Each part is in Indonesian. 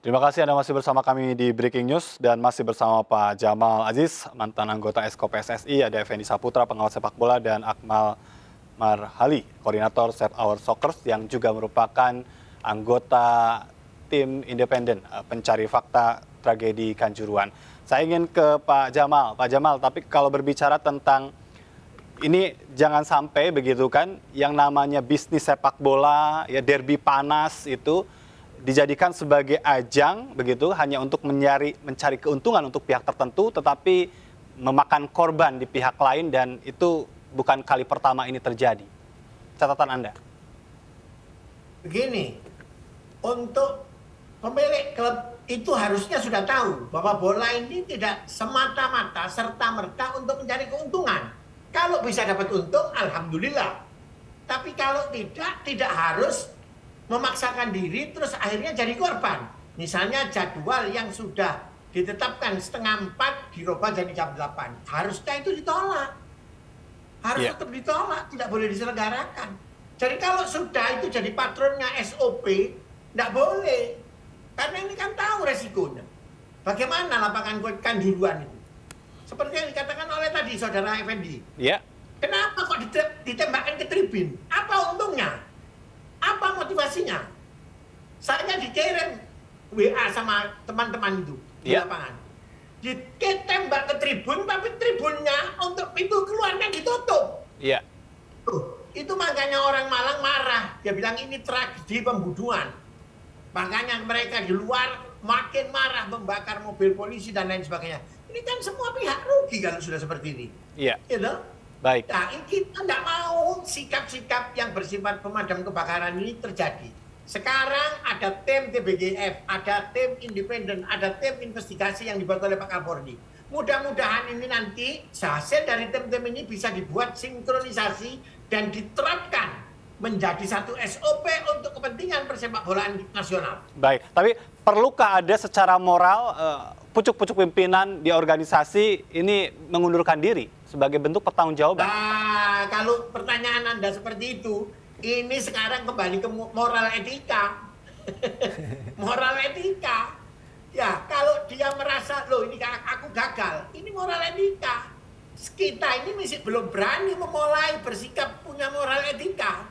Terima kasih Anda masih bersama kami di Breaking News dan masih bersama Pak Jamal Aziz, mantan anggota Esko PSSI, ada Effendi Saputra, pengawas sepak bola, dan Akmal Marhali, koordinator Save Our Soccer yang juga merupakan anggota tim independen pencari fakta tragedi Kanjuruhan. Saya ingin ke Pak Jamal. Pak Jamal, tapi kalau berbicara tentang ini jangan sampai begitu kan, yang namanya bisnis sepak bola, ya derby panas itu dijadikan sebagai ajang begitu hanya untuk mencari keuntungan untuk pihak tertentu, tetapi memakan korban di pihak lain dan itu bukan kali pertama ini terjadi. Catatan Anda? Begini, untuk pemilik klub itu harusnya sudah tahu bahwa bola ini tidak semata-mata serta-merta untuk mencari keuntungan. Kalau bisa dapat untung, alhamdulillah. Tapi kalau tidak harus memaksakan diri terus akhirnya jadi korban. Misalnya jadwal yang sudah ditetapkan 3:30 dirubah jadi jam 8. Harusnya itu ditolak. Harus tetap ditolak, tidak boleh diselenggarakan. Jadi kalau sudah itu jadi patronnya SOP, tidak boleh. Karena ini kan tahu resikonya. Bagaimana lapangan Kanjuruhan itu? Seperti yang dikatakan oleh tadi Saudara Effendi. Ya. Kenapa kok ditembakkan ke tribun? Apa untungnya? Apa motivasinya? Saya dikirim WA sama teman-teman itu di lapangan. Ditembak ke tribun, tapi tribunnya untuk pintu keluarnya ditutup. Iya. Itu makanya orang Malang marah. Dia bilang ini tragedi pembunuhan. Makanya mereka di luar makin marah membakar mobil polisi dan lain sebagainya. Ini kan semua pihak rugi kalau sudah seperti ini. Iya. Gitu? Baik. Nah, kita tidak mau sikap-sikap yang bersifat pemadam kebakaran ini terjadi. Sekarang ada tim TBGF, ada tim independen, ada tim investigasi yang dibuat oleh Pak Kapolri. Mudah-mudahan ini nanti hasil dari tim-tim ini bisa dibuat sinkronisasi dan diterapkan menjadi satu SOP untuk kepentingan persepak bolaan nasional. Baik, tapi perlukah ada secara moral pucuk-pucuk pimpinan di organisasi ini mengundurkan diri sebagai bentuk pertanggungjawaban? Nah, kalau pertanyaan Anda seperti itu, ini sekarang kembali ke moral etika. Moral etika. Ya, kalau dia merasa, loh ini aku gagal, ini moral etika. Kita ini masih belum berani memulai bersikap punya moral etika.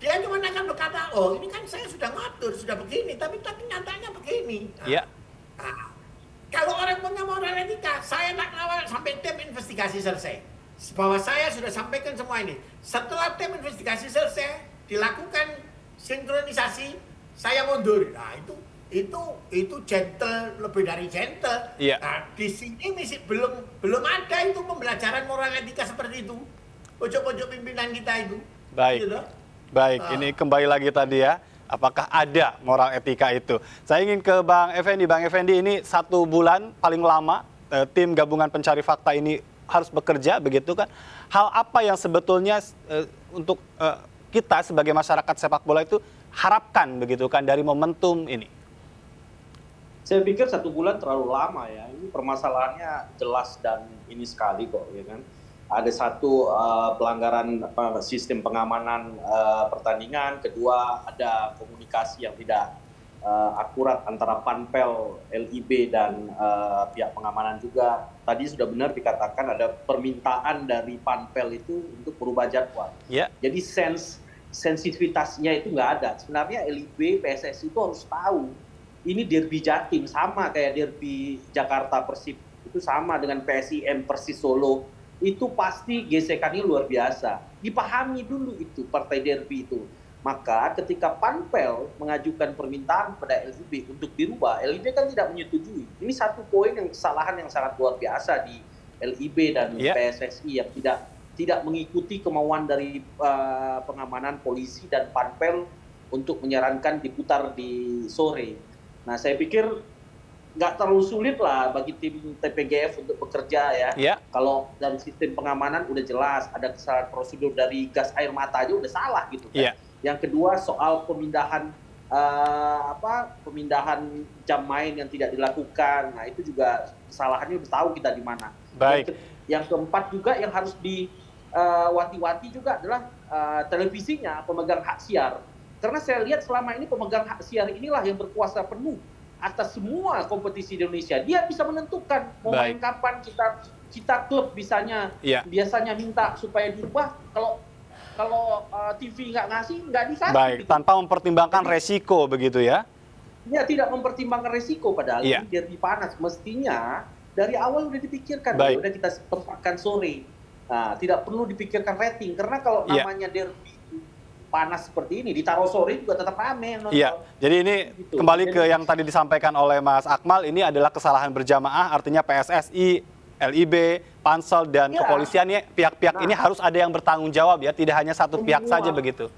Dia cuma akan berkata, oh ini kan saya sudah ngatur, sudah begini, tapi nyatanya begini. Iya. Nah, kalau orang punya moral etika, saya tak ngawal sampai tim investigasi selesai. Bahwa saya sudah sampaikan semua ini. Setelah tim investigasi selesai, dilakukan sinkronisasi, saya mundur. Nah itu gentle, lebih dari gentle. Iya. Nah, di sini masih belum ada itu pembelajaran moral etika seperti itu. Pojok-pojok pimpinan kita itu. Baik. Gitu. Baik, ini kembali lagi tadi ya. Apakah ada moral etika itu? Saya ingin ke Bang Effendi. Bang Effendi, ini 1 bulan paling lama tim gabungan pencari fakta ini harus bekerja, begitu kan? Hal apa yang sebetulnya untuk kita sebagai masyarakat sepak bola itu harapkan, begitu kan, dari momentum ini? Saya pikir 1 bulan terlalu lama ya. Ini permasalahannya jelas dan ini sekali kok, ya kan? Ada satu pelanggaran sistem pengamanan pertandingan, kedua ada komunikasi yang tidak akurat antara Panpel, LIB dan pihak pengamanan juga. Tadi sudah benar dikatakan ada permintaan dari Panpel itu untuk berubah jadwal. Yeah. Jadi sensitivitasnya itu nggak ada. Sebenarnya LIB, PSSI itu harus tahu ini derby Jatim sama kayak derby Jakarta Persib, itu sama dengan PSIM Persis Solo. Itu pasti gesekannya luar biasa. Dipahami dulu itu partai derby itu. Maka ketika Panpel mengajukan permintaan pada LIB untuk dirubah, LIB kan tidak menyetujui. Ini satu poin yang kesalahan yang sangat luar biasa di LIB dan PSSI yang tidak mengikuti kemauan dari pengamanan polisi dan Panpel untuk menyarankan diputar di sore. Nah, saya pikir nggak terlalu sulit lah bagi tim TPGF untuk bekerja ya. Kalau dari sistem pengamanan udah jelas, ada kesalahan prosedur dari gas air mata aja udah salah gitu kan. Yang kedua soal pemindahan jam main yang tidak dilakukan, nah itu juga kesalahannya udah tahu kita di mana. Baik. Yang keempat juga yang harus wanti-wanti juga adalah televisinya, pemegang hak siar. Karena saya lihat selama ini pemegang hak siar inilah yang berkuasa penuh atas semua kompetisi di Indonesia. Dia bisa menentukan mau main kapan. Kita klub biasanya minta supaya dirubah. Kalau TV nggak dikasih. Baik, gitu. tanpa mempertimbangkan resiko begitu ya? Ya, tidak mempertimbangkan resiko, padahal ini derby panas. Mestinya dari awal udah dipikirkan, udah kita tempatkan sore. Nah, tidak perlu dipikirkan rating, karena kalau namanya derby panas seperti ini, ditaruh sore juga tetap rame. Iya, jadi ini gitu. Kembali ke yang tadi disampaikan oleh Mas Akmal, ini adalah kesalahan berjamaah, artinya PSSI, LIB, Pansel, dan kepolisian, pihak-pihak ini harus ada yang bertanggung jawab ya, tidak hanya satu pihak saja begitu.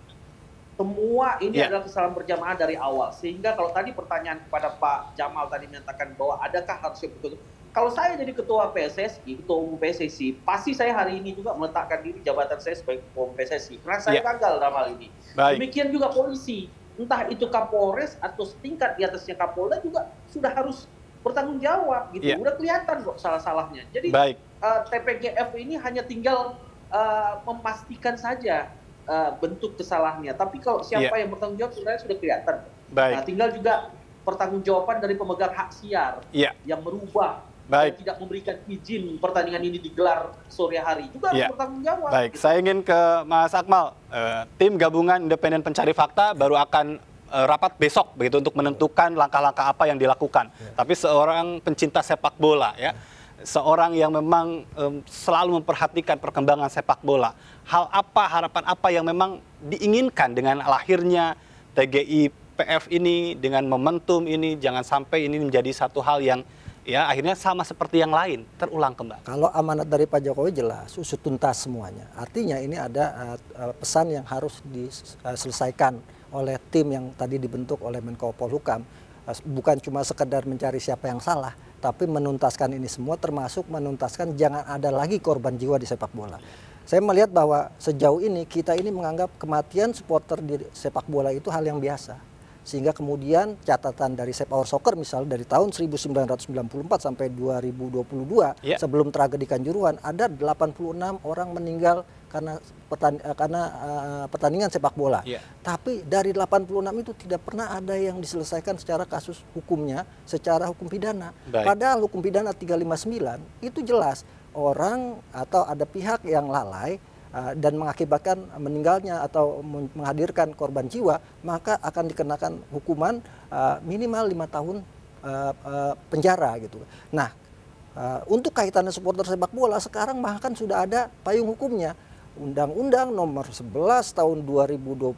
Semua ini adalah kesalahan berjamaah dari awal. Sehingga kalau tadi pertanyaan kepada Pak Jamal tadi menyatakan bahwa adakah harusnya betul. Kalau saya jadi ketua PSSI, ketua umum PSSI, pasti saya hari ini juga meletakkan diri jabatan saya sebagai ketua umum PSSI. Karena saya gagal dalam hal ini. Demikian juga polisi. Entah itu Kapolres atau setingkat di atasnya Kapolda juga sudah harus bertanggung jawab gitu. Udah kelihatan kok salah-salahnya. Jadi TPGF ini hanya tinggal memastikan saja bentuk kesalahannya. Tapi kalau siapa yang bertanggung jawab sebenarnya sudah kelihatan. Nah, tinggal juga pertanggungjawaban dari pemegang hak siar yang merubah dan tidak memberikan izin pertandingan ini digelar sore hari juga harus bertanggung jawab. Baik, gitu. saya ingin ke Mas Akmal. Tim gabungan independen pencari fakta baru akan rapat besok begitu untuk menentukan langkah-langkah apa yang dilakukan. Tapi seorang pencinta sepak bola ya, seorang yang memang selalu memperhatikan perkembangan sepak bola. Harapan apa yang memang diinginkan dengan lahirnya TGIPF ini, dengan momentum ini, jangan sampai ini menjadi satu hal yang ya akhirnya sama seperti yang lain, terulang kembali. Kalau amanat dari Pak Jokowi jelas, usut tuntas semuanya. Artinya ini ada pesan yang harus diselesaikan oleh tim yang tadi dibentuk oleh Menko Polhukam. Bukan cuma sekedar mencari siapa yang salah, tapi menuntaskan ini semua, termasuk menuntaskan jangan ada lagi korban jiwa di sepak bola. Saya melihat bahwa sejauh ini kita ini menganggap kematian supporter di sepak bola itu hal yang biasa. Sehingga kemudian catatan dari Save Our Soccer misal dari tahun 1994 sampai 2022 sebelum tragedi Kanjuruhan ada 86 orang meninggal karena pertandingan sepak bola. Tapi dari 86 itu tidak pernah ada yang diselesaikan secara kasus hukumnya, secara hukum pidana. Padahal hukum pidana 359 itu jelas orang atau ada pihak yang lalai dan mengakibatkan meninggalnya atau menghadirkan korban jiwa, maka akan dikenakan hukuman minimal 5 tahun penjara gitu. Nah, untuk kaitannya supporter sepak bola sekarang bahkan sudah ada payung hukumnya. Undang-Undang nomor 11 tahun 2022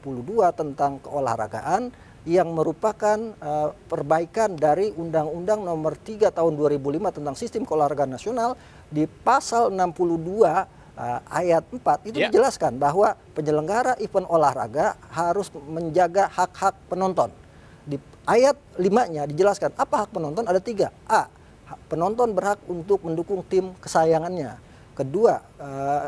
tentang keolahragaan yang merupakan perbaikan dari Undang-Undang nomor 3 tahun 2005 tentang sistem keolahragaan nasional. Di pasal 62 ayat 4 itu dijelaskan bahwa penyelenggara event olahraga harus menjaga hak-hak penonton. Di ayat 5-nya dijelaskan apa hak penonton, ada 3. A, penonton berhak untuk mendukung tim kesayangannya. Kedua,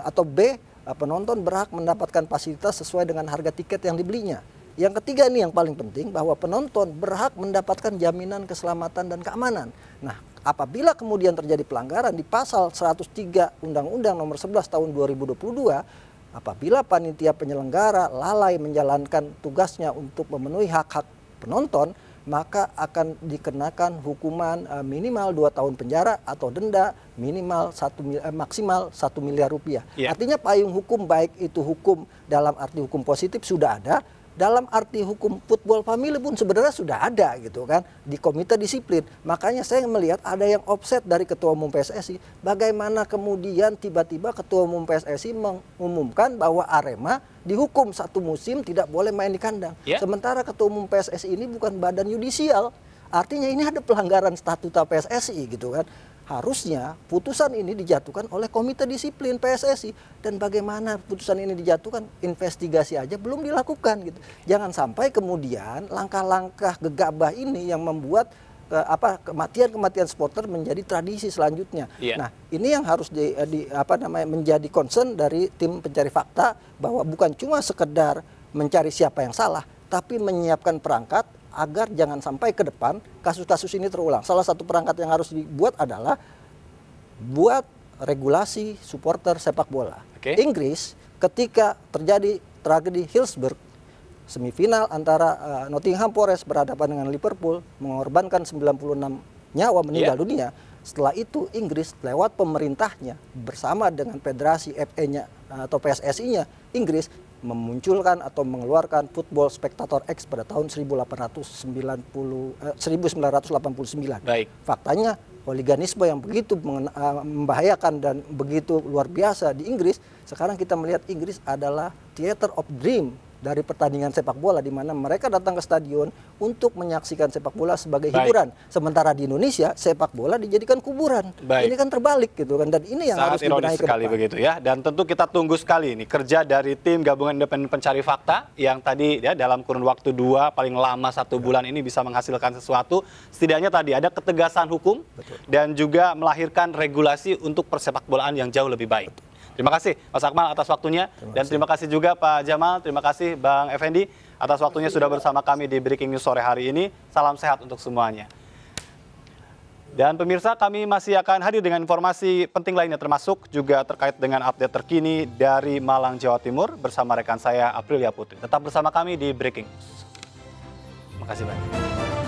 atau B, penonton berhak mendapatkan fasilitas sesuai dengan harga tiket yang dibelinya. Yang ketiga ini yang paling penting, bahwa penonton berhak mendapatkan jaminan keselamatan dan keamanan. Nah, apabila kemudian terjadi pelanggaran di pasal 103 Undang-Undang nomor 11 tahun 2022, apabila panitia penyelenggara lalai menjalankan tugasnya untuk memenuhi hak-hak penonton, maka akan dikenakan hukuman minimal 2 tahun penjara atau denda minimal maksimal 1 miliar rupiah. Artinya payung hukum, baik itu hukum dalam arti hukum positif sudah ada, dalam arti hukum football family pun sebenarnya sudah ada gitu kan di komite disiplin. Makanya saya melihat ada yang offset dari Ketua Umum PSSI. Bagaimana kemudian tiba-tiba Ketua Umum PSSI mengumumkan bahwa Arema dihukum 1 musim tidak boleh main di kandang. Sementara Ketua Umum PSSI ini bukan badan yudisial. Artinya ini ada pelanggaran statuta PSSI gitu kan. Harusnya putusan ini dijatuhkan oleh komite disiplin PSSI, dan bagaimana putusan ini dijatuhkan, investigasi aja belum dilakukan gitu. Jangan sampai kemudian langkah-langkah gegabah ini yang membuat kematian supporter menjadi tradisi selanjutnya. Nah, ini yang harus menjadi concern dari tim pencari fakta, bahwa bukan cuma sekedar mencari siapa yang salah, tapi menyiapkan perangkat agar jangan sampai ke depan kasus-kasus ini terulang. Salah satu perangkat yang harus dibuat adalah buat regulasi supporter sepak bola. Inggris ketika terjadi tragedi Hillsborough, semifinal antara Nottingham Forest berhadapan dengan Liverpool, mengorbankan 96 nyawa meninggal dunia. Setelah itu Inggris lewat pemerintahnya bersama dengan federasi FA-nya atau PSSI-nya Inggris memunculkan atau mengeluarkan Football Spectator Act pada tahun 1989. Baik. Faktanya hooliganisme yang begitu membahayakan dan begitu luar biasa di Inggris, sekarang kita melihat Inggris adalah theater of dream dari pertandingan sepak bola, di mana mereka datang ke stadion untuk menyaksikan sepak bola sebagai hiburan. Sementara di Indonesia sepak bola dijadikan kuburan. Baik. Ini kan terbalik gitu kan, dan ini yang Sangat harus dibenahi ironis ke sekali depan. begitu ya. Dan tentu kita tunggu sekali ini kerja dari tim gabungan independen pencari fakta yang tadi ya dalam kurun waktu 2 paling lama 1 bulan ini bisa menghasilkan sesuatu. Setidaknya tadi ada ketegasan hukum dan juga melahirkan regulasi untuk persepak bolaan yang jauh lebih baik. Terima kasih Mas Akmal atas waktunya, dan terima kasih juga Pak Jamal, terima kasih Bang Effendi atas waktunya sudah bersama kami di Breaking News sore hari ini. Salam sehat untuk semuanya. Dan pemirsa, kami masih akan hadir dengan informasi penting lainnya, termasuk juga terkait dengan update terkini dari Malang, Jawa Timur bersama rekan saya Aprilia Putri. Tetap bersama kami di Breaking News. Terima kasih banyak.